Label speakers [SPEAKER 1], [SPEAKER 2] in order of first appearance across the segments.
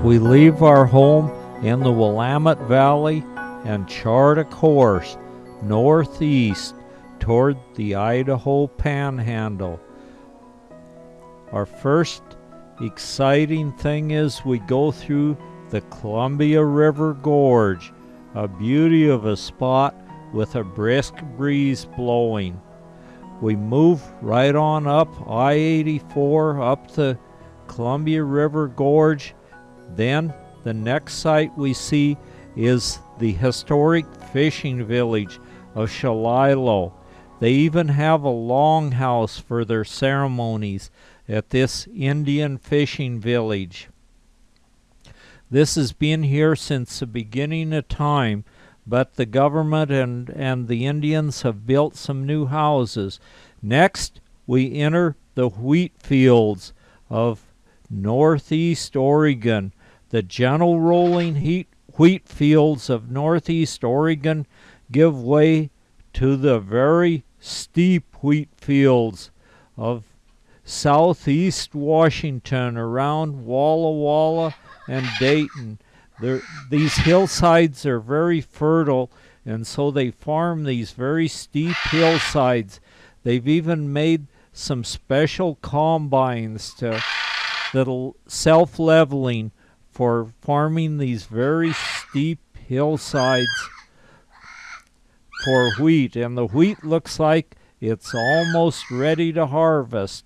[SPEAKER 1] We leave our home in the Willamette Valley and chart a course northeast toward the Idaho Panhandle. Our first exciting thing is we go through the Columbia River Gorge, a beauty of a spot with a brisk breeze blowing. We move right on up I-84 up the Columbia River Gorge. Then the next site we see is the historic fishing village of Shalilo. They even have a longhouse for their ceremonies at this Indian fishing village. This has been here since the beginning of time, but the government and the Indians have built some new houses. Next, we enter the wheat fields of northeast Oregon. The gentle rolling wheat fields of northeast Oregon give way to the very steep wheat fields of southeast Washington around Walla Walla and Dayton. These hillsides are very fertile, and so they farm these very steep hillsides. They've even made some special combines that'll self-leveling for farming these very steep hillsides for wheat, and the wheat looks like it's almost ready to harvest.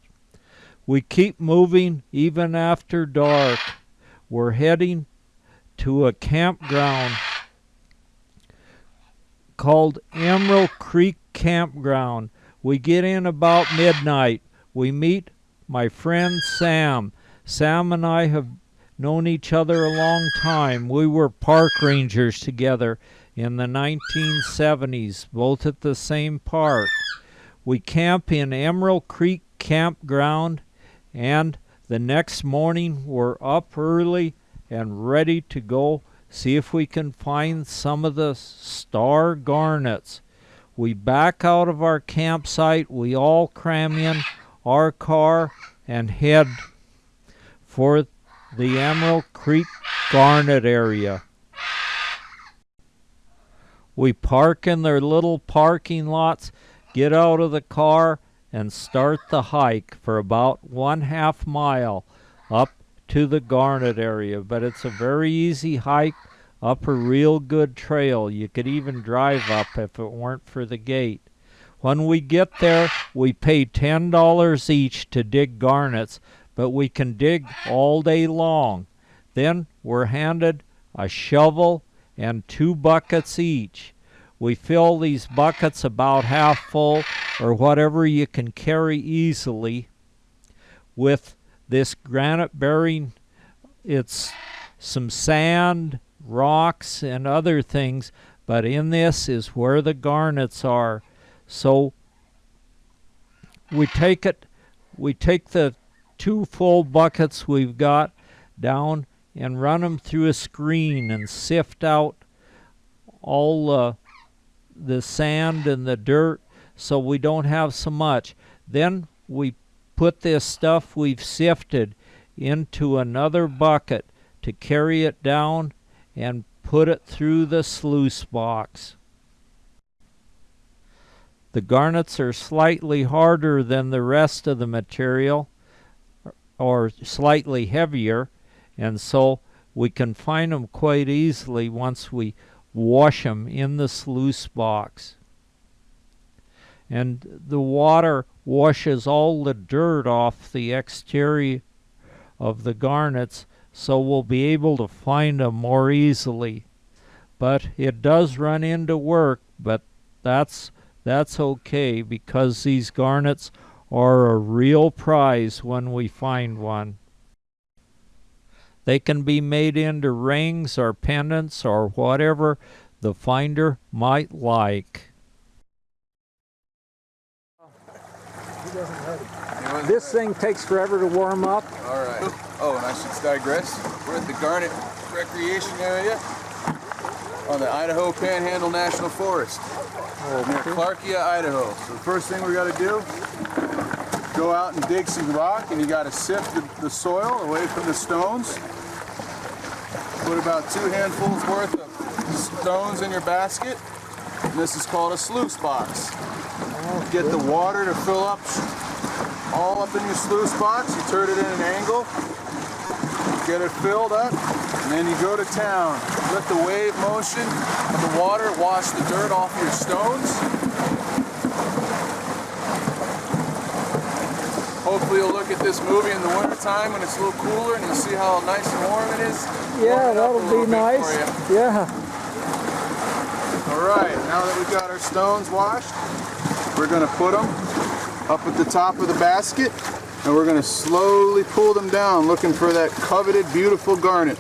[SPEAKER 1] We keep moving even after dark. We're heading to a campground called Emerald Creek Campground. We get in about midnight. We meet my friend Sam. Sam and I have known each other a long time. We were park rangers together in the 1970s, both at the same park. We camp in Emerald Creek Campground, and the next morning we're up early and ready to go see if we can find some of the star garnets. We back out of our campsite, we all cram in our car and head for the Emerald Creek Garnet area. We park in their little parking lots, get out of the car, and start the hike for about 1/2 mile up to the Garnet area. But it's a very easy hike up a real good trail. You could even drive up if it weren't for the gate. When we get there, we pay $10 each to dig garnets, but we can dig all day long. Then we're handed a shovel and 2 buckets each. We fill these buckets about half full, or whatever you can carry easily, with this granite bearing. It's some sand, rocks, and other things, but in this is where the garnets are. So we take the 2 full buckets we've got down and run them through a screen and sift out all the sand and the dirt so we don't have so much. Then we put this stuff we've sifted into another bucket to carry it down and put it through the sluice box. The garnets are slightly harder than the rest of the material, or slightly heavier, and so we can find them quite easily once we wash them in the sluice box. And the water washes all the dirt off the exterior of the garnets, so we'll be able to find them more easily. But it does run into work, but that's okay, because these garnets are a real prize when we find one. They can be made into rings or pendants or whatever the finder might like. This thing takes forever to warm up.
[SPEAKER 2] All right. Oh, and I should digress. We're at the Garnet Recreation Area on the Idaho Panhandle National Forest. Near Clarkia, Idaho. So the first thing we got to do, go out and dig some rock, and you got to sift the soil away from the stones. Put about 2 handfuls worth of stones in your basket. And this is called a sluice box. Get the water to fill up all up in your sluice box. You turn it in an angle, get it filled up, and then you go to town. Let the wave motion of the water wash the dirt off your stones. Hopefully you'll look at this movie in the wintertime when it's a little cooler and you'll see how nice and warm it is.
[SPEAKER 3] Yeah, that'll be nice. Yeah.
[SPEAKER 2] Alright, now that we've got our stones washed, we're going to put them up at the top of the basket and we're going to slowly pull them down looking for that coveted beautiful garnet.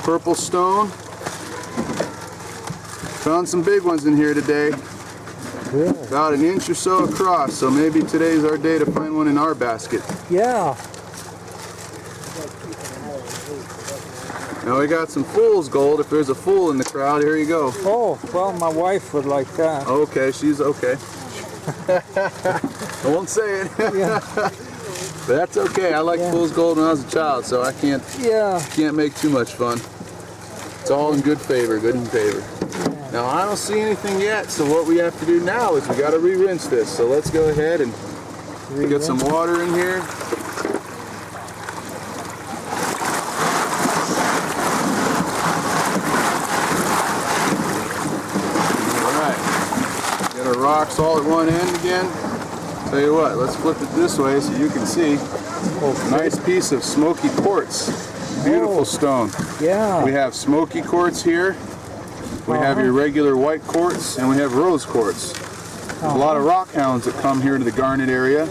[SPEAKER 2] Purple stone. Found some big ones in here today.
[SPEAKER 3] Yeah.
[SPEAKER 2] About 1 inch or so across, so maybe today's our day to find one in our basket.
[SPEAKER 3] Yeah.
[SPEAKER 2] Now we got some fool's gold. If there's a fool in the crowd, here you go.
[SPEAKER 3] Oh, well, my wife would like that.
[SPEAKER 2] Okay, she's okay. I won't say it.
[SPEAKER 3] Yeah.
[SPEAKER 2] But that's okay. I liked fool's gold when I was a child, so I can't make too much fun. It's all in good favor, good in favor. Now I don't see anything yet, so what we have to do now is we got to re-rinse this. So let's go ahead and get some water in here. Alright, get our rocks all at one end again. Tell you what, let's flip it this way so you can see. Nice piece of smoky quartz. Beautiful stone.
[SPEAKER 3] Yeah.
[SPEAKER 2] We have smoky quartz here. We have your regular white quartz, and we have rose quartz. There's a lot of rock hounds that come here to the Garnet area,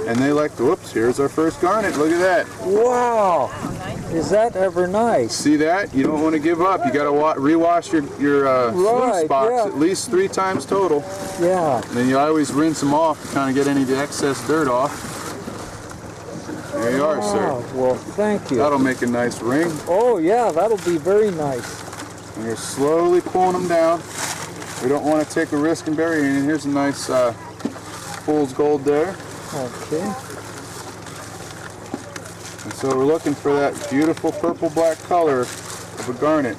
[SPEAKER 2] and they like to, whoops, here's our first garnet. Look at that.
[SPEAKER 3] Wow. Is that ever nice?
[SPEAKER 2] See that? You don't want to give up. You got to rewash your sluice box at least 3 times total.
[SPEAKER 3] Yeah.
[SPEAKER 2] And then you always rinse them off to kind of get any of the excess dirt off. There you are, sir.
[SPEAKER 3] Well, thank you.
[SPEAKER 2] That'll make a nice ring.
[SPEAKER 3] Oh, yeah, that'll be very nice.
[SPEAKER 2] And you're slowly pulling them down. We don't want to take a risk in burying it. Here's a nice fool's gold there.
[SPEAKER 3] Okay.
[SPEAKER 2] And so we're looking for that beautiful purple-black color of a garnet.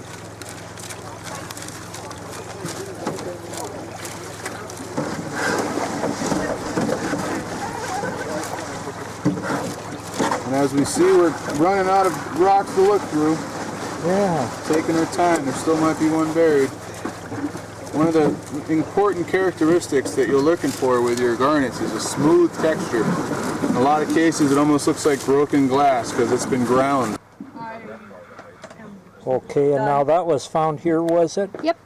[SPEAKER 2] And as we see, we're running out of rocks to look through.
[SPEAKER 3] Yeah.
[SPEAKER 2] Taking our time. There still might be one buried. One of the important characteristics that you're looking for with your garnets is a smooth texture. In a lot of cases, it almost looks like broken glass because it's been ground.
[SPEAKER 3] Okay, and now that was found here, was it?
[SPEAKER 4] Yep.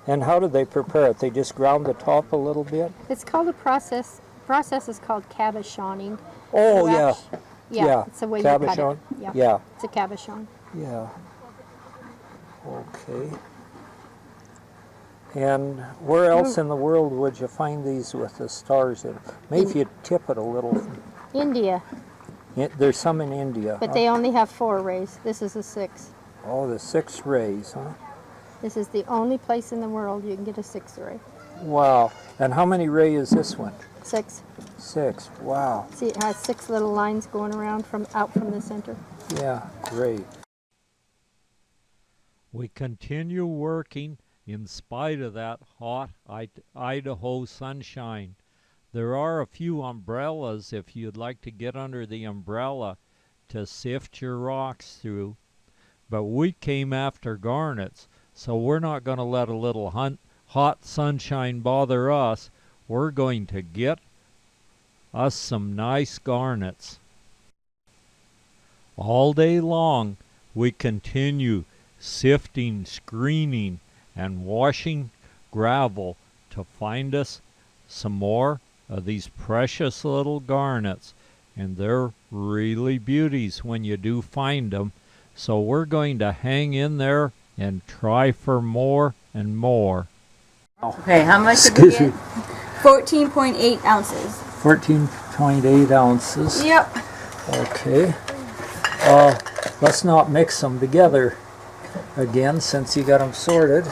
[SPEAKER 3] And how did they prepare it? They just ground the top a little bit?
[SPEAKER 4] It's called a process. Process is called cabochoning.
[SPEAKER 3] Oh, yeah.
[SPEAKER 4] Yeah, it's the way you cut
[SPEAKER 3] Cabochon?
[SPEAKER 4] it. Yeah.
[SPEAKER 3] Yeah.
[SPEAKER 4] It's a cabochon.
[SPEAKER 3] Yeah. Okay. And where else in the world would you find these with the stars in? Maybe if you tip it a little.
[SPEAKER 4] India,
[SPEAKER 3] There's some in India.
[SPEAKER 4] but they only have 4 rays. This is a 6.
[SPEAKER 3] Oh, the 6 rays, huh?
[SPEAKER 4] This is the only place in the world you can get a 6 ray.
[SPEAKER 3] Wow. And how many ray is this one?
[SPEAKER 4] 6.
[SPEAKER 3] 6. Wow.
[SPEAKER 4] See, it has 6 little lines going around out from the center.
[SPEAKER 3] Yeah, great.
[SPEAKER 1] We continue working in spite of that hot Idaho sunshine. There are a few umbrellas if you'd like to get under the umbrella to sift your rocks through. But we came after garnets, so we're not going to let a little hot sunshine bother us. We're going to get us some nice garnets. All day long, we continue sifting, screening, and washing gravel to find us some more of these precious little garnets. And they're really beauties when you do find them. So we're going to hang in there and try for more and more.
[SPEAKER 5] Okay, how much did we get? 14.8 ounces.
[SPEAKER 3] 14.8 ounces.
[SPEAKER 5] Yep.
[SPEAKER 3] Okay. Let's not mix them together again since you got them sorted.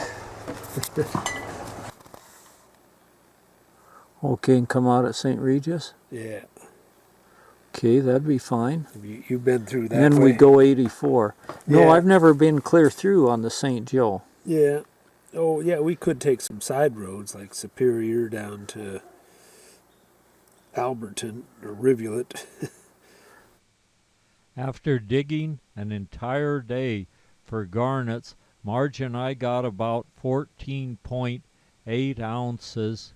[SPEAKER 3] Okay, and come out at St. Regis?
[SPEAKER 6] Yeah.
[SPEAKER 3] Okay, that'd be fine.
[SPEAKER 6] You've been through that
[SPEAKER 3] Then
[SPEAKER 6] way.
[SPEAKER 3] we go 84. No,
[SPEAKER 6] Yeah.
[SPEAKER 3] I've never been clear through on the St. Joe.
[SPEAKER 6] Yeah. Oh, yeah, we could take some side roads like Superior down to Alberton or Rivulet.
[SPEAKER 1] After digging an entire day for garnets, Marge and I got about 14.8 ounces,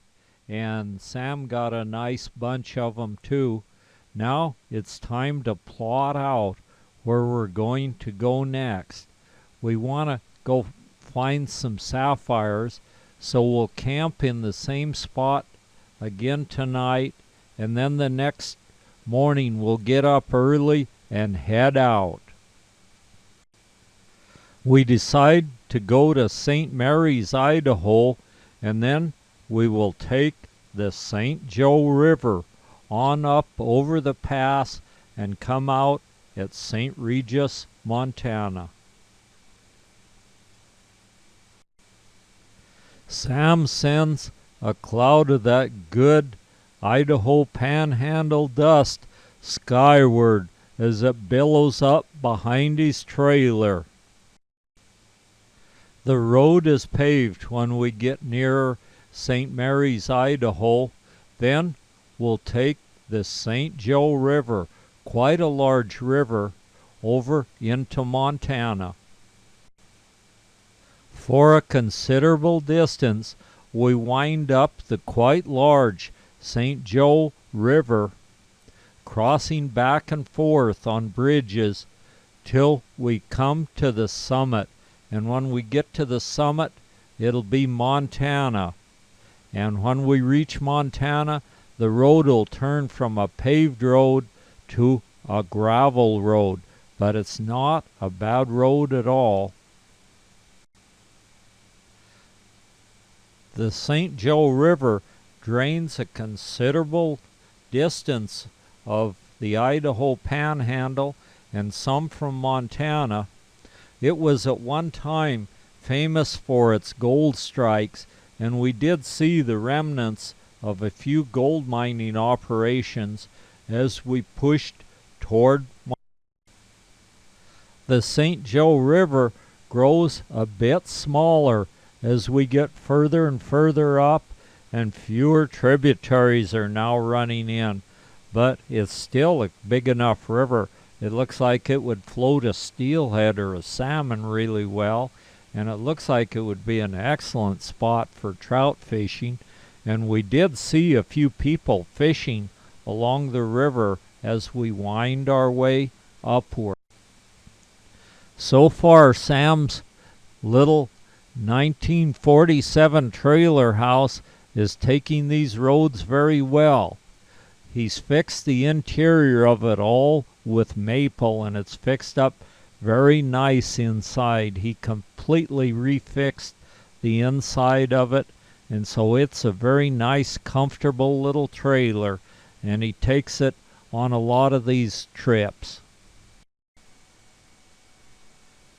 [SPEAKER 1] and Sam got a nice bunch of them too. Now it's time to plot out where we're going to go next. We want to go find some sapphires, so we'll camp in the same spot again tonight, and then the next morning we'll get up early and head out. We decide to go to St. Mary's, Idaho, and then we will take the St. Joe River on up over the pass and come out at St. Regis, Montana. Sam sends a cloud of that good Idaho panhandle dust skyward as it billows up behind his trailer. The road is paved when we get near St. Mary's, Idaho. Then we'll take the St. Joe River, quite a large river, over into Montana. For a considerable distance, we wind up the quite large St. Joe River, crossing back and forth on bridges till we come to the summit. And when we get to the summit, it'll be Montana. And when we reach Montana, the road will turn from a paved road to a gravel road. But it's not a bad road at all. The St. Joe River drains a considerable distance of the Idaho Panhandle and some from Montana. It was at one time famous for its gold strikes, and we did see the remnants of a few gold mining operations as we pushed toward the St. Joe River grows a bit smaller as we get further and further up, and fewer tributaries are now running in. But it's still a big enough river. It looks like it would float a steelhead or a salmon really well, and it looks like it would be an excellent spot for trout fishing. And we did see a few people fishing along the river as we wind our way upward. So far, Sam's little 1947 trailer house is taking these roads very well. He's fixed the interior of it all with maple, and it's fixed up very nice inside. He completely refixed the inside of it, and so it's a very nice, comfortable little trailer, and he takes it on a lot of these trips.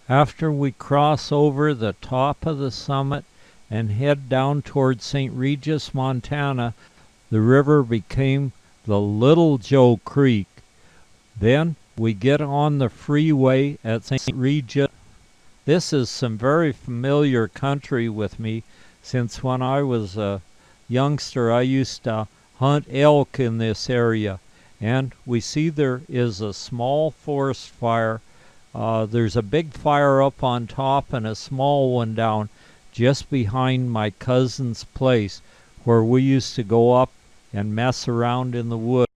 [SPEAKER 1] After we cross over the top of the summit and head down toward St. Regis, Montana, the river became the Little Joe Creek. Then we get on the freeway at St. Regis. This is some very familiar country with me, since when I was a youngster I used to hunt elk in this area. And we see there is a small forest fire. There's a big fire up on top and a small one down just behind my cousin's place, where we used to go up and mess around in the woods.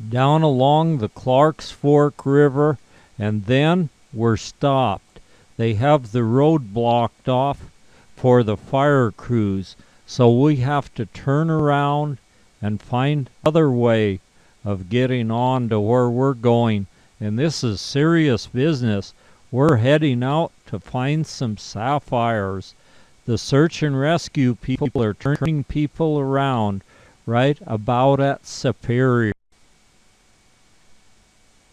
[SPEAKER 1] Down along the Clark's Fork River, and then we're stopped. They have the road blocked off for the fire crews, so we have to turn around and find another way of getting on to where we're going. And this is serious business. We're heading out to find some sapphires. The search and rescue people are turning people around right about at Superior.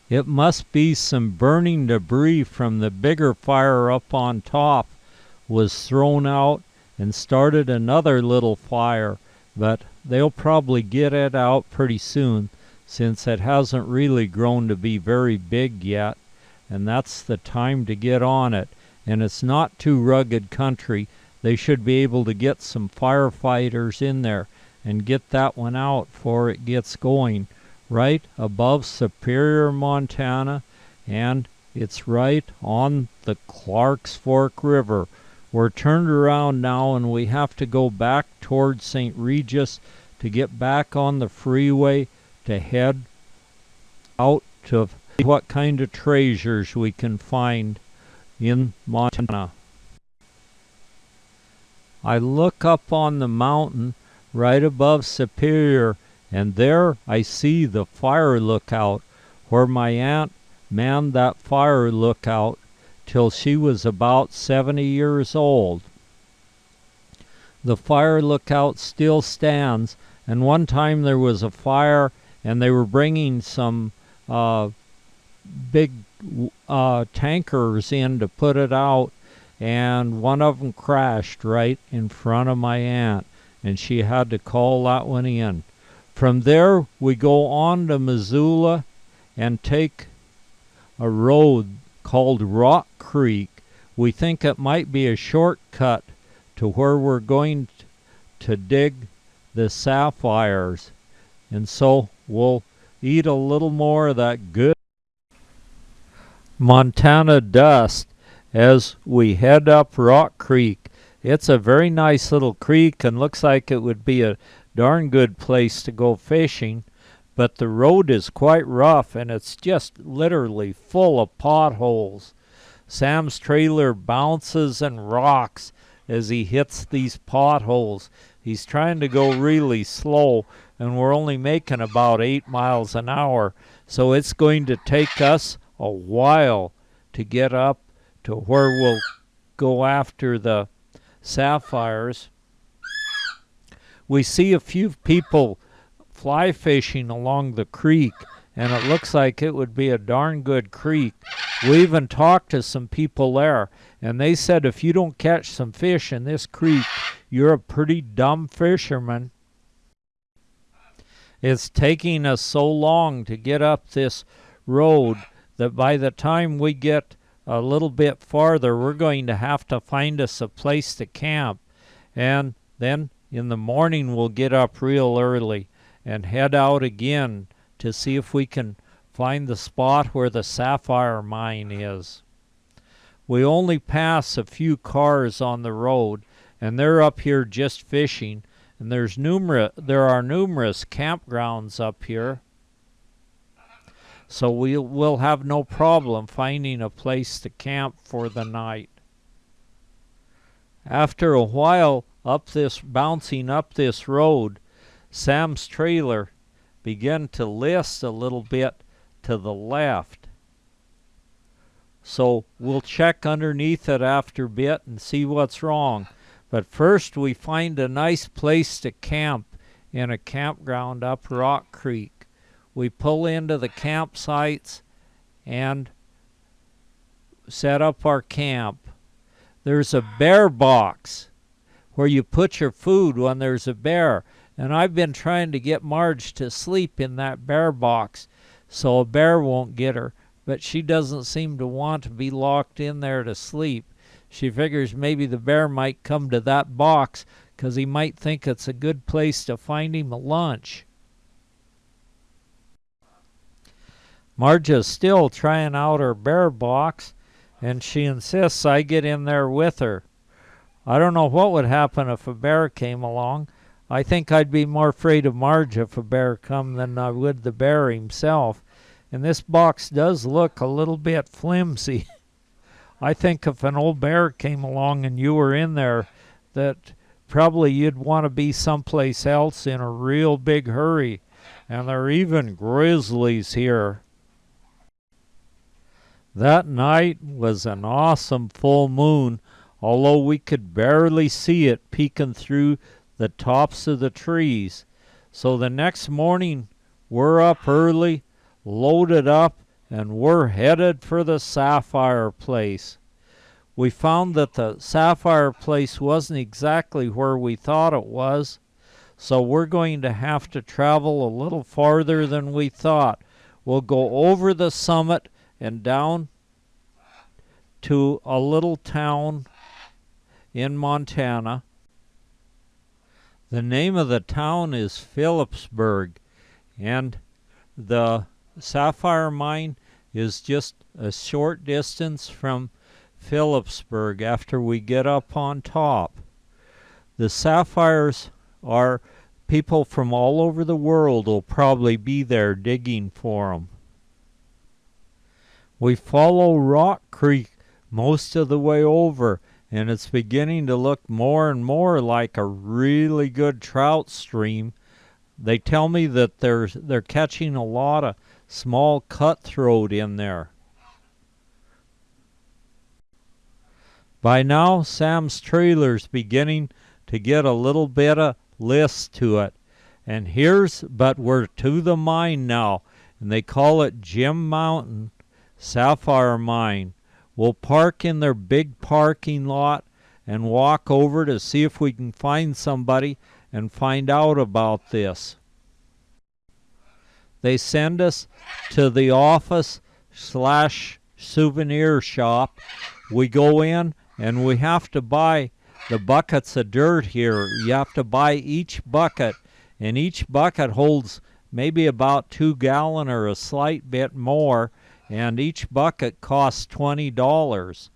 [SPEAKER 1] It must be some burning debris from the bigger fire up on top was thrown out and started another little fire, but they'll probably get it out pretty soon, since it hasn't really grown to be very big yet, and that's the time to get on it. And it's not too rugged country. They should be able to get some firefighters in there and get that one out before it gets going. Right above Superior, Montana, and it's right on the Clarks Fork River. We're turned around now, and we have to go back towards St. Regis to get back on the freeway to head out to see what kind of treasures we can find in Montana. I look up on the mountain right above Superior, and there I see the fire lookout, where my aunt manned that fire lookout till she was about 70 years old. The fire lookout still stands, and one time there was a fire, and they were bringing some big tankers in to put it out, and one of them crashed right in front of my aunt, and she had to call that one in. From there, we go on to Missoula and take a road called Rock Creek. We think it might be a shortcut to where we're going to dig the sapphires. And so we'll eat a little more of that good Montana dust as we head up Rock Creek. It's a very nice little creek and looks like it would be a darn good place to go fishing, but the road is quite rough and it's just literally full of potholes. Sam's trailer bounces and rocks as he hits these potholes. He's trying to go really slow, and we're only making about 8 miles an hour, so it's going to take us a while to get up to where we'll go after the sapphires. We see a few people fly fishing along the creek, and it looks like it would be a darn good creek. We even talked to some people there, and they said if you don't catch some fish in this creek, you're a pretty dumb fisherman. It's taking us so long to get up this road that by the time we get a little bit farther, we're going to have to find us a place to camp. And then in the morning, we'll get up real early and head out again to see if we can find the spot where the Sapphire Mine is. We only pass a few cars on the road, and they're up here just fishing, and there are numerous campgrounds up here, so we'll have no problem finding a place to camp for the night. After a while bouncing up this road, Sam's trailer began to list a little bit to the left. So we'll check underneath it after a bit and see what's wrong. But first we find a nice place to camp in a campground up Rock Creek. We pull into the campsites and set up our camp. There's a bear box where you put your food when there's a bear. And I've been trying to get Marge to sleep in that bear box so a bear won't get her. But she doesn't seem to want to be locked in there to sleep. She figures maybe the bear might come to that box because he might think it's a good place to find him a lunch. Marge is still trying out her bear box, and she insists I get in there with her. I don't know what would happen if a bear came along. I think I'd be more afraid of Marge if a bear come than I would the bear himself. And this box does look a little bit flimsy. I think if an old bear came along and you were in there, that probably you'd want to be someplace else in a real big hurry. And there are even grizzlies here. That night was an awesome full moon, although we could barely see it peeking through the tops of the trees. So the next morning, we're up early, loaded up, and we're headed for the Sapphire place. We found that the Sapphire place wasn't exactly where we thought it was, so we're going to have to travel a little farther than we thought. We'll go over the summit and down to a little town in Montana. The name of the town is Phillipsburg, and the Sapphire Mine is just a short distance from Phillipsburg after we get up on top. The Sapphires are people from all over the world will probably be there digging for them. We follow Rock Creek most of the way over, and it's beginning to look more and more like a really good trout stream. They tell me that they're catching a lot of small cutthroat in there. By now, Sam's trailer's beginning to get a little bit of list to it. And but we're to the mine now, and they call it Jim Mountain Sapphire Mine. We'll park in their big parking lot and walk over to see if we can find somebody and find out about this. They send us to the office/souvenir shop. We go in and we have to buy the buckets of dirt here. You have to buy each bucket, and each bucket holds maybe about 2 gallon or a slight bit more, and each bucket costs $20.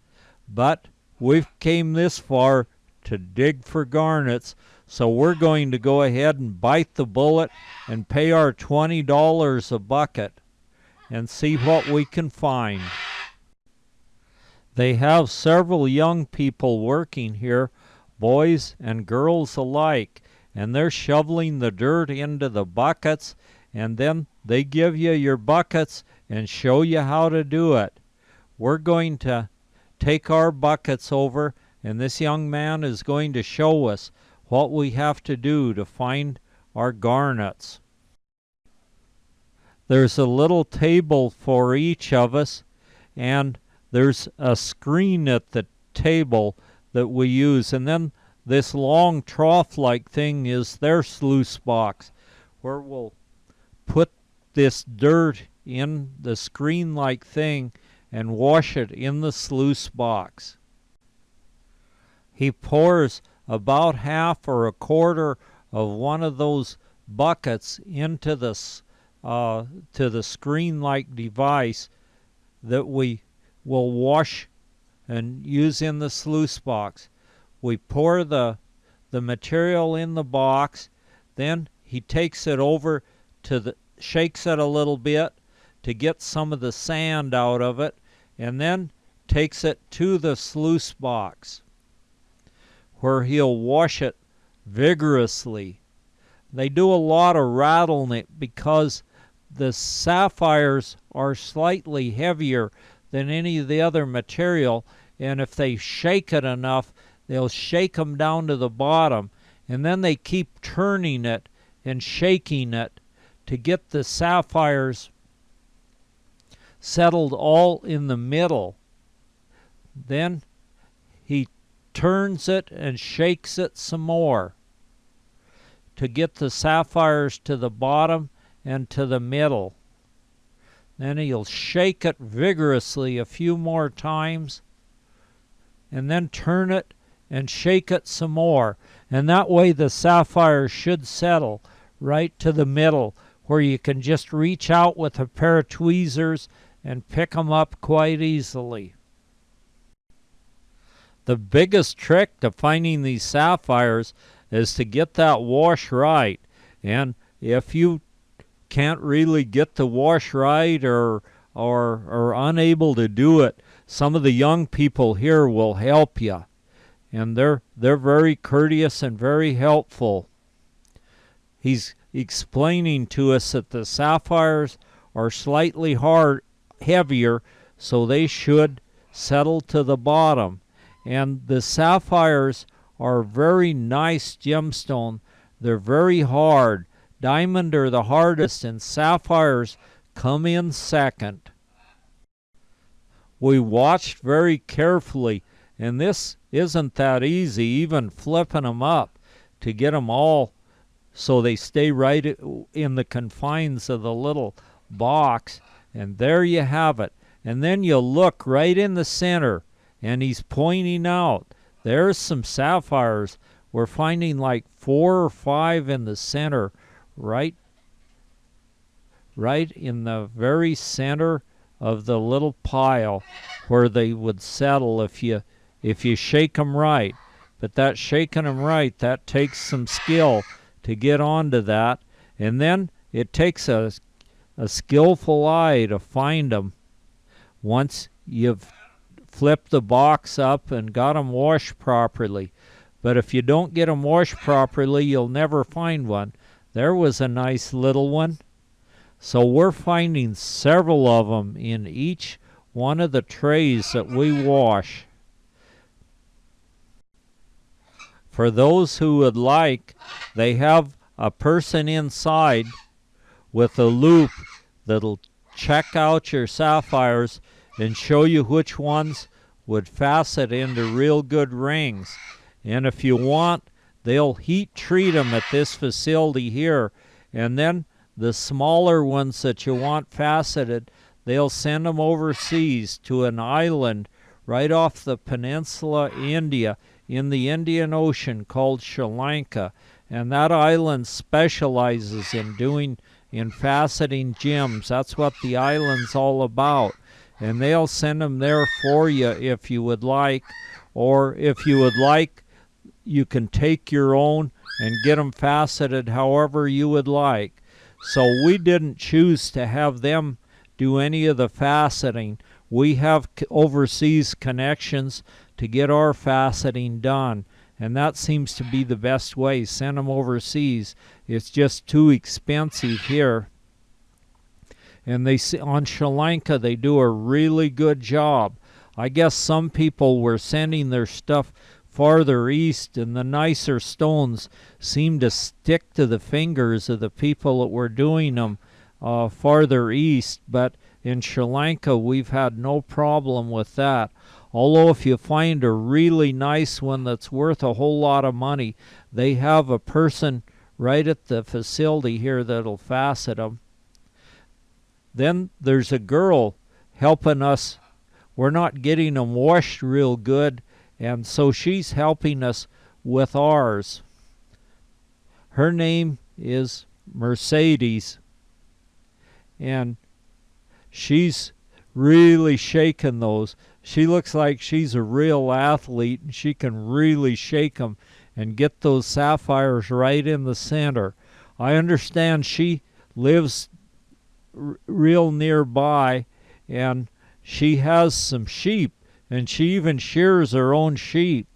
[SPEAKER 1] But we've came this far to dig for garnets, so we're going to go ahead and bite the bullet and pay our $20 a bucket and see what we can find. They have several young people working here, boys and girls alike, and they're shoveling the dirt into the buckets, and then they give you your buckets and show you how to do it. We're going to take our buckets over, and this young man is going to show us what we have to do to find our garnets. There's a little table for each of us, and there's a screen at the table that we use, and then this long trough-like thing is their sluice box, where we'll put this dirt in the screen-like thing and wash it in the sluice box. He pours about half or a quarter of one of those buckets into the screen-like device that we will wash and use in the sluice box. We pour the material in the box, then he takes it over shakes it a little bit to get some of the sand out of it, and then takes it to the sluice box where he'll wash it vigorously. They do a lot of rattling it because the sapphires are slightly heavier than any of the other material, and if they shake it enough, they'll shake them down to the bottom, and then they keep turning it and shaking it to get the sapphires settled all in the middle. Then he turns it and shakes it some more to get the sapphires to the bottom and to the middle. Then he'll shake it vigorously a few more times, and then turn it and shake it some more. And that way the sapphires should settle right to the middle, where you can just reach out with a pair of tweezers and pick them up quite easily. The biggest trick to finding these sapphires is to get that wash right. And if you can't really get the wash right or unable to do it, some of the young people here will help you, and they're very courteous and very helpful. He's explaining to us that the sapphires are slightly heavier, so they should settle to the bottom, and the sapphires are very nice gemstone. They're very hard. Diamond are the hardest, and sapphires come in second. We watched very carefully, and this isn't that easy, even flipping them up to get them all so they stay right in the confines of the little box. And there you have it. And then you look right in the center, and he's pointing out. There's some sapphires. We're finding like 4 or 5 in the center, right in the very center of the little pile where they would settle if you shake them right. But that shaking them right, that takes some skill to get onto that. And then it takes a skillful eye to find them once you've flipped the box up and got them washed properly. But if you don't get them washed properly, you'll never find one. There was a nice little one. So we're finding several of them in each one of the trays that we wash. For those who would like, they have a person inside with a loop that'll check out your sapphires and show you which ones would facet into real good rings. And if you want, they'll heat treat them at this facility here. And then the smaller ones that you want faceted, they'll send them overseas to an island right off the peninsula India in the Indian Ocean called Sri Lanka. And that island specializes in faceting gems. That's what the island's all about. And they'll send them there for you if you would like. Or if you would like, you can take your own and get them faceted however you would like. So we didn't choose to have them do any of the faceting. We have overseas connections to get our faceting done, and that seems to be the best way. Send them overseas. It's just too expensive here. And on Sri Lanka, they do a really good job. I guess some people were sending their stuff farther east, and the nicer stones seem to stick to the fingers of the people that were doing them farther east. But in Sri Lanka, we've had no problem with that. Although if you find a really nice one that's worth a whole lot of money, they have a person right at the facility here that'll facet them. Then there's a girl helping us. We're not getting them washed real good, and so she's helping us with ours. Her name is Mercedes, and she's really shaking those. She looks like she's a real athlete, and she can really shake them and get those sapphires right in the center. I understand she lives real nearby, and she has some sheep, and she even shears her own sheep.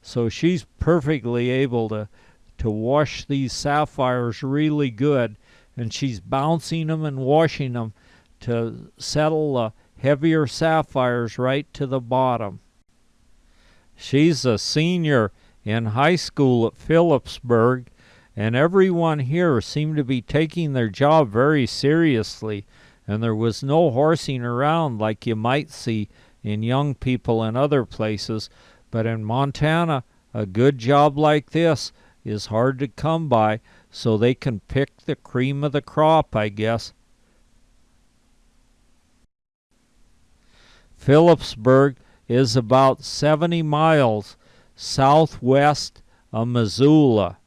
[SPEAKER 1] So she's perfectly able to wash these sapphires really good, and she's bouncing them and washing them to settle the heavier sapphires right to the bottom. She's a senior in high school at Phillipsburg, and everyone here seemed to be taking their job very seriously, and there was no horsing around like you might see in young people in other places. But in Montana, a good job like this is hard to come by, so they can pick the cream of the crop, I guess. Phillipsburg is about 70 miles southwest of Missoula.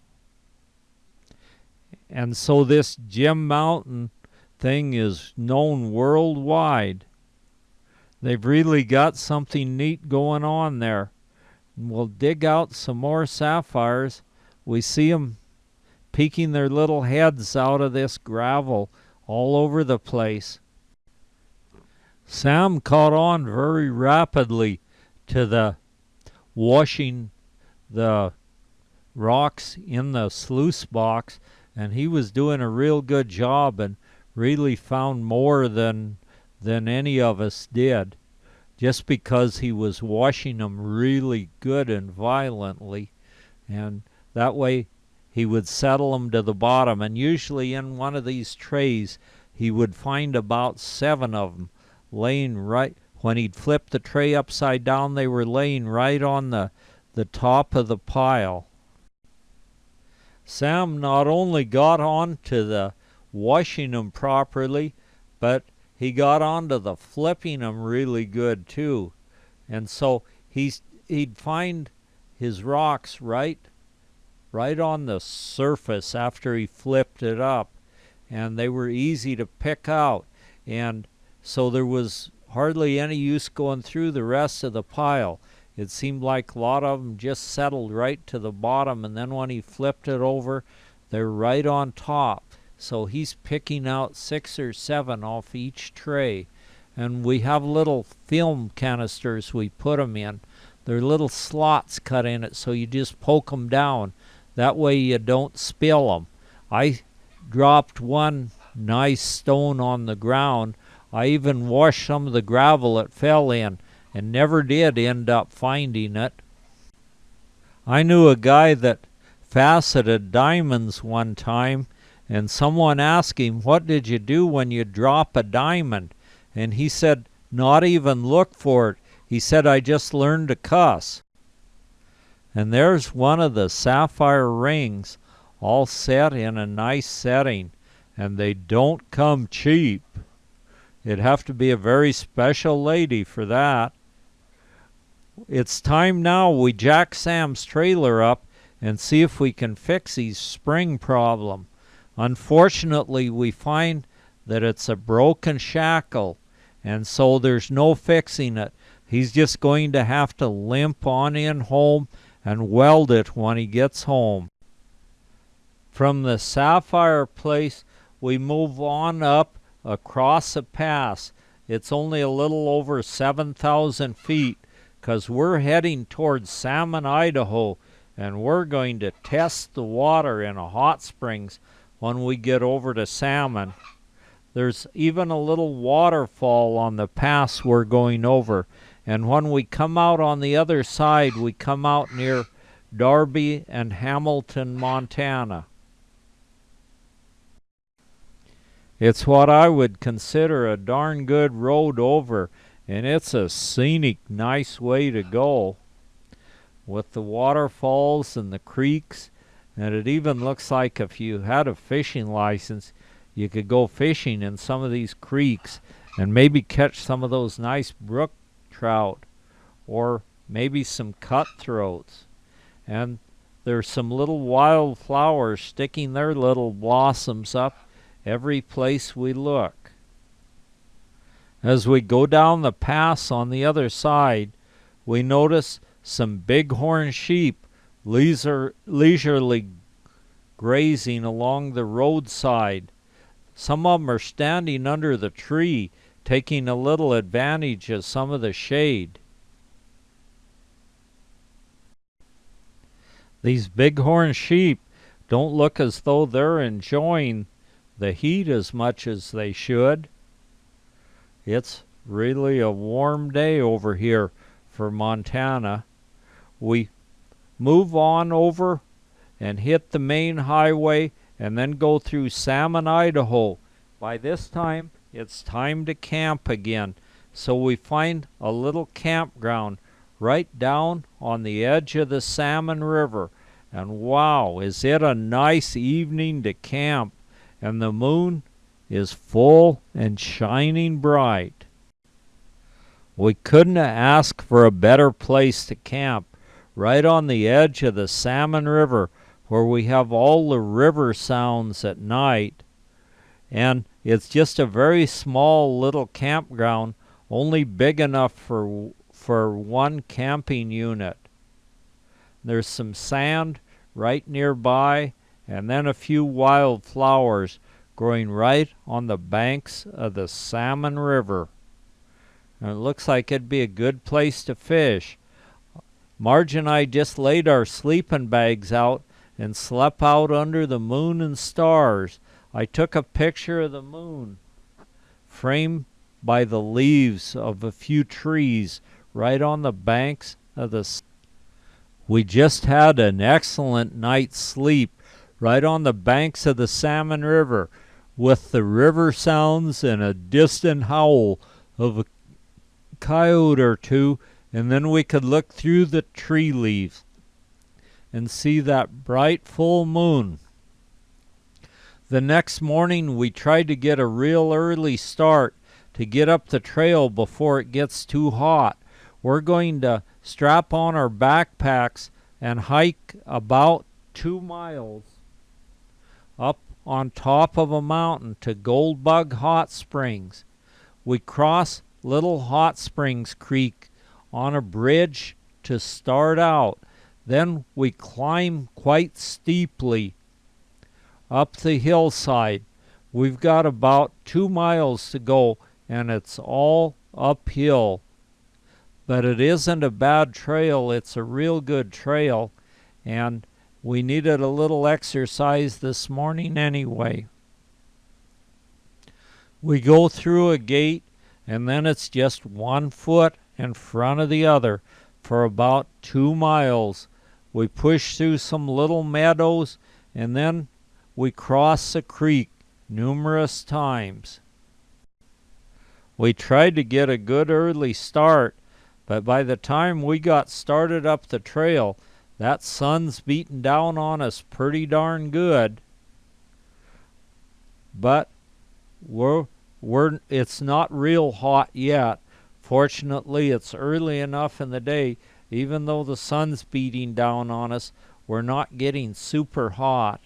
[SPEAKER 1] And so this Gem Mountain thing is known worldwide. They've really got something neat going on there. And we'll dig out some more sapphires. We see them peeking their little heads out of this gravel all over the place. Sam caught on very rapidly to the washing the rocks in the sluice box, and he was doing a real good job and really found more than any of us did, just because he was washing them really good and violently. And that way he would settle them to the bottom, and usually in one of these trays he would find about 7 of them laying right. When he'd flip the tray upside down, they were laying right on the top of the pile. Sam not only got on to the washing them properly, but he got on to the flipping them really good too. And so he'd find his rocks right on the surface after he flipped it up, and they were easy to pick out. And so there was hardly any use going through the rest of the pile. It seemed like a lot of them just settled right to the bottom, and then when he flipped it over, they're right on top. So he's picking out 6 or 7 off each tray. And we have little film canisters we put them in. They're little slots cut in it, so you just poke them down. That way you don't spill them. I dropped one nice stone on the ground. I even washed some of the gravel it fell in and never did end up finding it. I knew a guy that faceted diamonds one time, and someone asked him, "What did you do when you drop a diamond?" And he said, "Not even look for it." He said, "I just learned to cuss." And there's one of the sapphire rings, all set in a nice setting, and they don't come cheap. It'd have to be a very special lady for that. It's time now we jack Sam's trailer up and see if we can fix his spring problem. Unfortunately, we find that it's a broken shackle, and so there's no fixing it. He's just going to have to limp on in home and weld it when he gets home. From the Sapphire place, we move on up across a pass. It's only a little over 7,000 feet, because we're heading towards Salmon, Idaho, and we're going to test the water in a hot springs when we get over to Salmon. There's even a little waterfall on the pass we're going over, and when we come out on the other side, we come out near Darby and Hamilton, Montana. It's what I would consider a darn good road over, and it's a scenic, nice way to go, with the waterfalls and the creeks, and it even looks like if you had a fishing license, you could go fishing in some of these creeks and maybe catch some of those nice brook trout, or maybe some cutthroats. And there's some little wild flowers sticking their little blossoms up every place we look. As we go down the pass on the other side, we notice some bighorn sheep leisurely grazing along the roadside. Some of them are standing under the tree, taking a little advantage of some of the shade. These bighorn sheep don't look as though they're enjoying the heat as much as they should. It's really a warm day over here for Montana. We move on over and hit the main highway and then go through Salmon, Idaho. By this time, it's time to camp again. So we find a little campground right down on the edge of the Salmon River. And wow, is it a nice evening to camp. And the moon is full and shining bright. We couldn't ask for a better place to camp, right on the edge of the Salmon River, where we have all the river sounds at night. And it's just a very small little campground, only big enough for one camping unit. There's some sand right nearby, and then a few wild flowers growing right on the banks of the Salmon River. And it looks like it'd be a good place to fish. Marge and I just laid our sleeping bags out and slept out under the moon and stars. I took a picture of the moon, framed by the leaves of a few trees right on the banks of the Salmon. We just had an excellent night's sleep right on the banks of the Salmon River, with the river sounds and a distant howl of a coyote or two, and then we could look through the tree leaves and see that bright full moon. The next morning we tried to get a real early start to get up the trail before it gets too hot. We're going to strap on our backpacks and hike about 2 miles up on top of a mountain to Goldbug Hot Springs. We cross Little Hot Springs Creek on a bridge to start out. Then we climb quite steeply up the hillside. We've got about 2 miles to go, and it's all uphill. But it isn't a bad trail. It's a real good trail, and we needed a little exercise this morning anyway. We go through a gate, and then it's just 1 foot in front of the other for about 2 miles. We push through some little meadows, and then we cross the creek numerous times. We tried to get a good early start, but by the time we got started up the trail, that sun's beating down on us pretty darn good. But it's not real hot yet. Fortunately, it's early enough in the day, even though the sun's beating down on us, we're not getting super hot.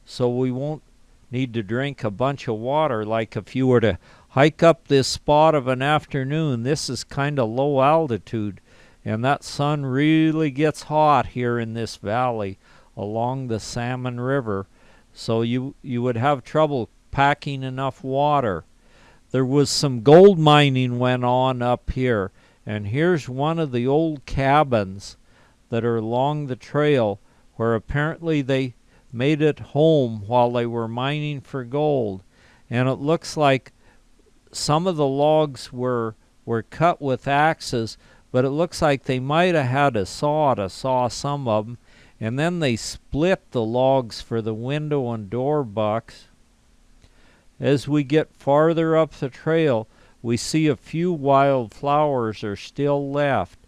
[SPEAKER 1] So we won't need to drink a bunch of water like if you were to hike up this spot of an afternoon. This is kind of low altitude, and that sun really gets hot here in this valley along the Salmon River, so you would have trouble packing enough water. There was some gold mining went on up here, and here's one of the old cabins that are along the trail where apparently they made it home while they were mining for gold. And it looks like some of the logs were cut with axes, but it looks like they might have had a saw to saw some of them, and then they split the logs for the window and door bucks. As we get farther up the trail, we see a few wild flowers are still left,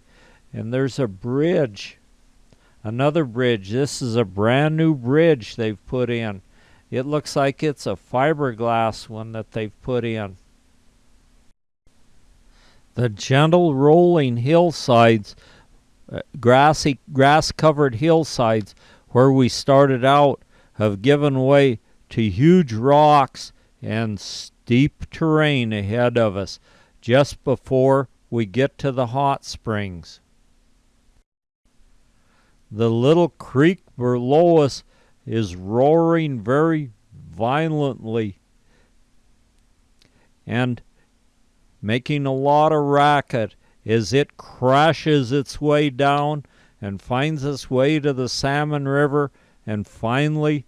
[SPEAKER 1] and there's a bridge. Another bridge. This is a brand new bridge they've put in. It looks like it's a fiberglass one that they've put in. The gentle rolling hillsides, grass-covered hillsides where we started out have given way to huge rocks and steep terrain ahead of us just before we get to the hot springs. The little creek below us is roaring very violently and making a lot of racket as it crashes its way down and finds its way to the Salmon River and finally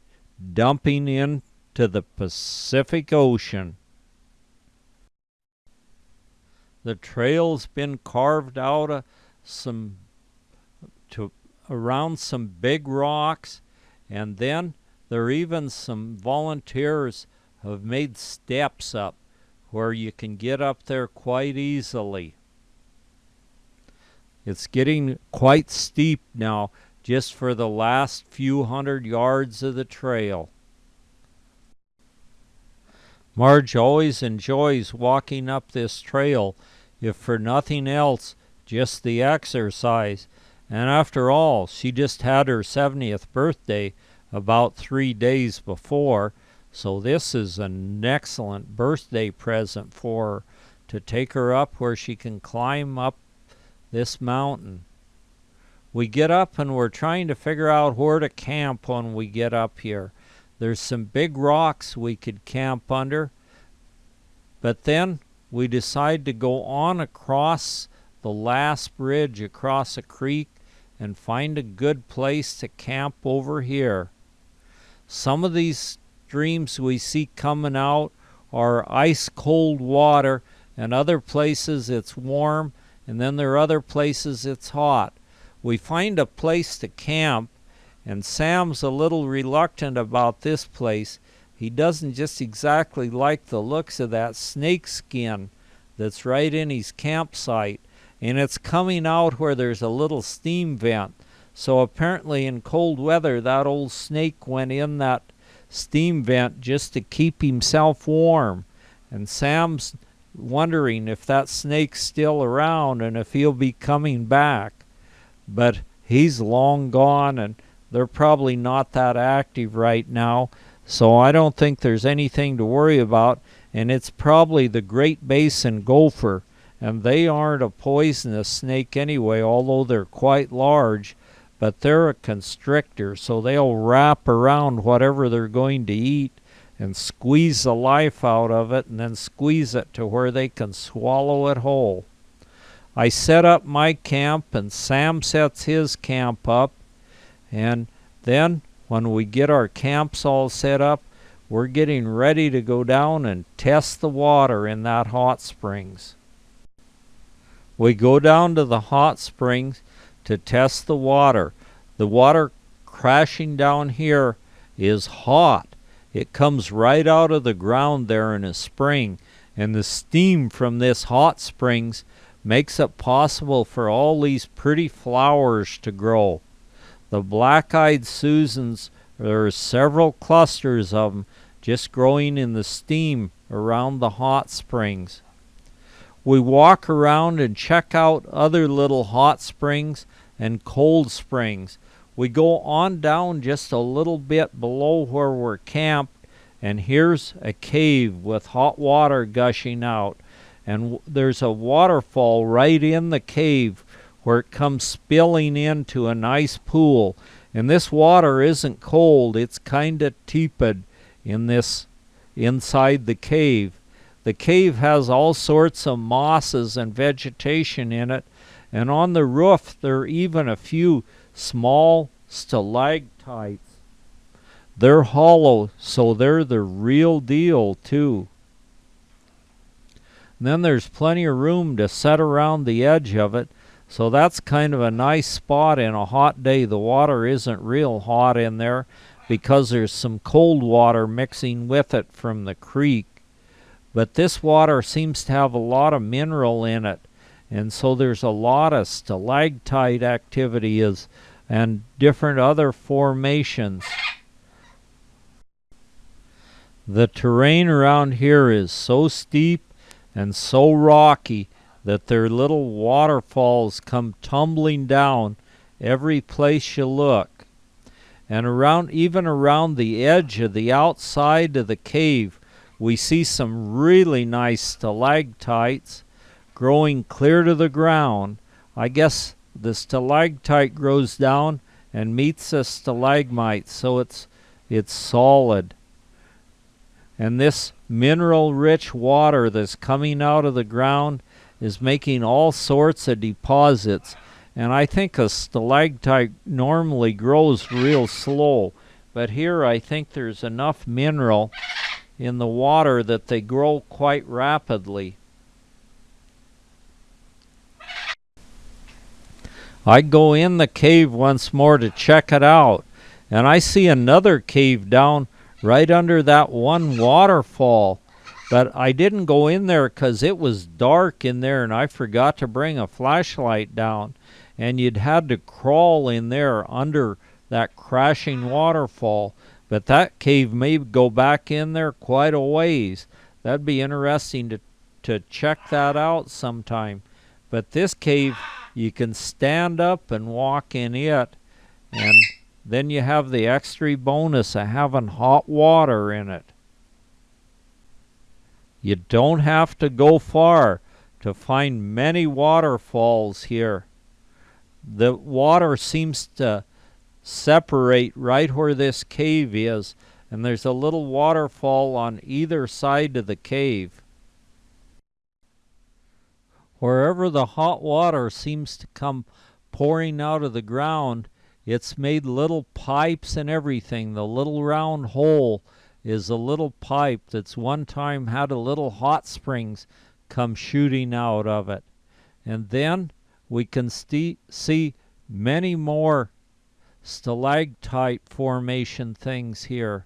[SPEAKER 1] dumping into the Pacific Ocean. The trail's been carved out of around some big rocks, and then there are even some volunteers have made steps up where you can get up there quite easily. It's getting quite steep now just for the last few hundred yards of the trail. Marge always enjoys walking up this trail, if for nothing else, just the exercise. And after all, she just had her 70th birthday about 3 days before, so this is an excellent birthday present for her, to take her up where she can climb up this mountain. We get up and we're trying to figure out where to camp when we get up here. There's some big rocks we could camp under, but then we decide to go on across the last bridge across a creek and find a good place to camp over here. Some of these streams we see coming out are ice cold water, and other places it's warm, and then there are other places it's hot. We find a place to camp, and Sam's a little reluctant about this place. He doesn't just exactly like the looks of that snake skin that's right in his campsite, and it's coming out where there's a little steam vent. So apparently in cold weather that old snake went in that steam vent just to keep himself warm. And Sam's wondering if that snake's still around and if he'll be coming back. But he's long gone, and they're probably not that active right now, so I don't think there's anything to worry about. And it's probably the Great Basin gopher, and they aren't a poisonous snake anyway, although they're quite large, but they're a constrictor, so they'll wrap around whatever they're going to eat and squeeze the life out of it, and then squeeze it to where they can swallow it whole. I set up my camp, and Sam sets his camp up, and then when we get our camps all set up, we're getting ready to go down and test the water in that hot springs. We go down to the hot springs to test the water. The water crashing down here is hot. It comes right out of the ground there in a spring, and the steam from this hot springs makes it possible for all these pretty flowers to grow. The black-eyed Susans, there are several clusters of them just growing in the steam around the hot springs. We walk around and check out other little hot springs and cold springs. We go on down just a little bit below where we're camped, and here's a cave with hot water gushing out. And there's a waterfall right in the cave where it comes spilling into a nice pool. And this water isn't cold, it's kind of tepid in this inside the cave. The cave has all sorts of mosses and vegetation in it, and on the roof there are even a few small stalactites. They're hollow, so they're the real deal too. And then there's plenty of room to set around the edge of it, so that's kind of a nice spot in a hot day. The water isn't real hot in there because there's some cold water mixing with it from the creek. But this water seems to have a lot of mineral in it, and so there's a lot of stalactite activity and different other formations. The terrain around here is so steep and so rocky that their little waterfalls come tumbling down every place you look. And even around the edge of the outside of the cave, we see some really nice stalactites growing clear to the ground. I guess the stalactite grows down and meets the stalagmite, so it's solid. And this mineral-rich water that's coming out of the ground is making all sorts of deposits. And I think a stalactite normally grows real slow, but here I think there's enough mineral in the water that they grow quite rapidly. I go in the cave once more to check it out, and I see another cave down right under that one waterfall. But I didn't go in there because it was dark in there, and I forgot to bring a flashlight down. And you'd had to crawl in there under that crashing waterfall. But that cave may go back in there quite a ways. That'd be interesting to check that out sometime. But this cave, you can stand up and walk in it, and then you have the extra bonus of having hot water in it. You don't have to go far to find many waterfalls here. The water seems to separate right where this cave is, and there's a little waterfall on either side of the cave. Wherever the hot water seems to come pouring out of the ground, it's made little pipes and everything. The little round hole is a little pipe that's one time had a little hot springs come shooting out of it. And then we can see many more stalactite formation things here,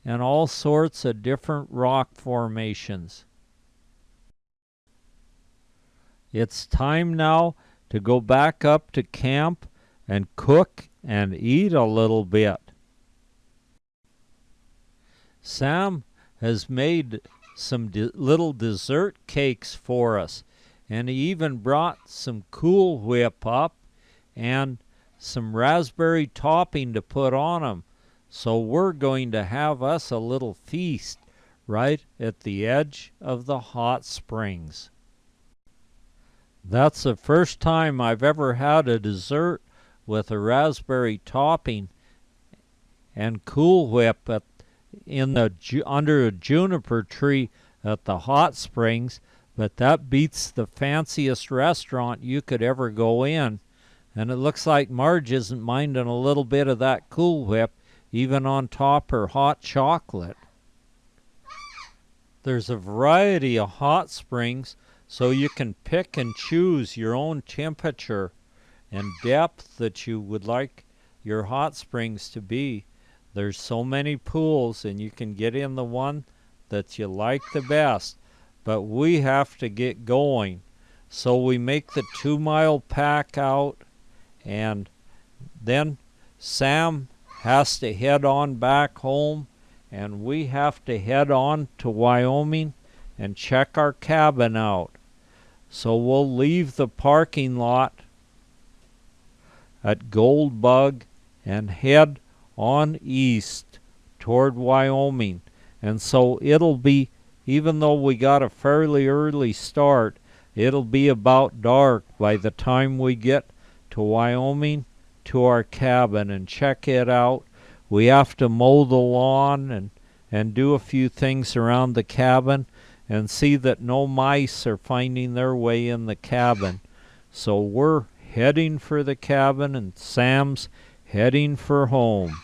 [SPEAKER 1] and all sorts of different rock formations. It's time now to go back up to camp and cook and eat a little bit. Sam has made some little dessert cakes for us, and he even brought some Cool Whip up and some raspberry topping to put on them. So we're going to have us a little feast right at the edge of the hot springs. That's the first time I've ever had a dessert with a raspberry topping and Cool Whip under a juniper tree at the hot springs, but that beats the fanciest restaurant you could ever go in. And it looks like Marge isn't minding a little bit of that Cool Whip, even on top her hot chocolate. There's a variety of hot springs, so you can pick and choose your own temperature and depth that you would like your hot springs to be. There's so many pools, and you can get in the one that you like the best. But we have to get going. So we make the 2-mile pack out, and then Sam has to head on back home, and we have to head on to Wyoming and check our cabin out. So we'll leave the parking lot at Goldbug and head on east toward Wyoming. And so it'll be, even though we got a fairly early start, it'll be about dark by the time we get to Wyoming, to our cabin, and check it out. We have to mow the lawn and do a few things around the cabin and see that no mice are finding their way in the cabin. So we're heading for the cabin, and Sam's heading for home.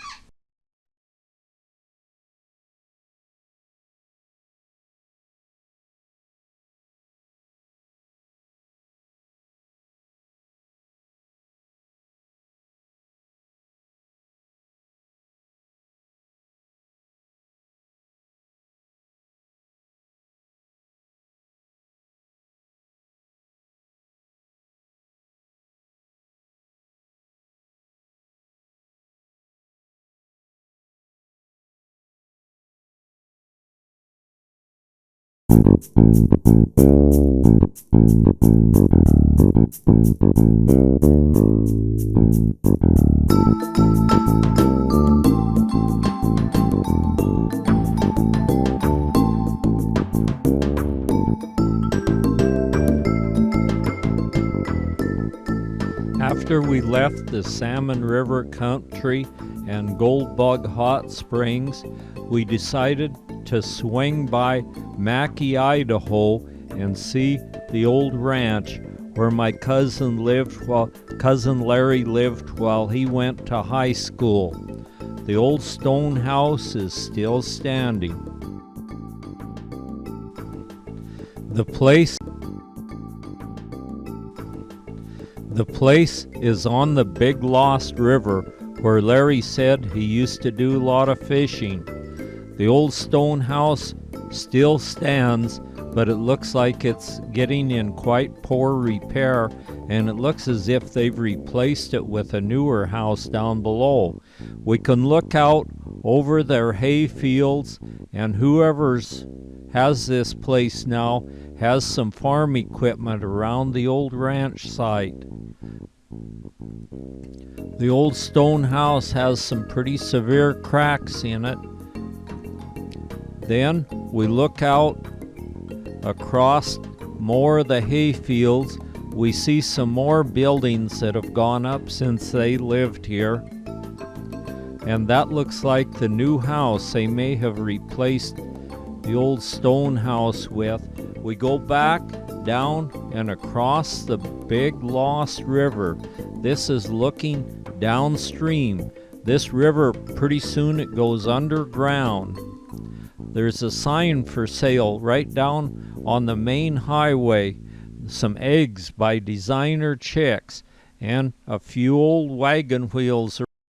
[SPEAKER 1] After we left the Salmon River Country and Goldbug Hot Springs, we decided to swing by Mackay, Idaho, and see the old ranch where my cousin Larry lived while he went to high school. The old stone house is still standing. The place is on the Big Lost River, where Larry said he used to do a lot of fishing. The old stone house still stands, but it looks like it's getting in quite poor repair, and it looks as if they've replaced it with a newer house down below. We can look out over their hay fields, and whoever's has this place now has some farm equipment around the old ranch site. The old stone house has some pretty severe cracks in it. Then we look out across more of the hay fields. We see some more buildings that have gone up since they lived here. And that looks like the new house they may have replaced the old stone house with. We go back down and across the Big Lost River. This is looking downstream. This river, pretty soon it goes underground. There's a sign for sale right down on the main highway. Some eggs by Designer Chicks and a few old wagon wheels